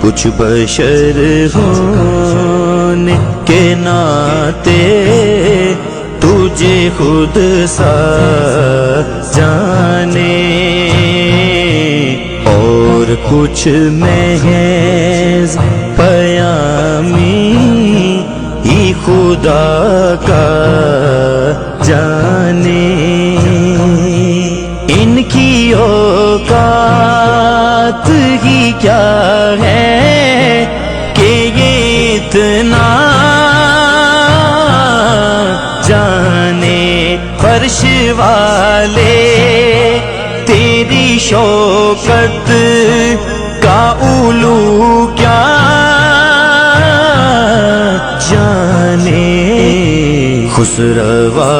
کچھ بشر ہونے کے ناطے تجھے خود سا جانے، اور کچھ محض پیامی ہی خدا کا جانے۔ ان کی اوقات ہی کیا ہے کہ یہ اتنا جانے، فرش والے تیری شوکت کا علو کیا جانے۔ خسروا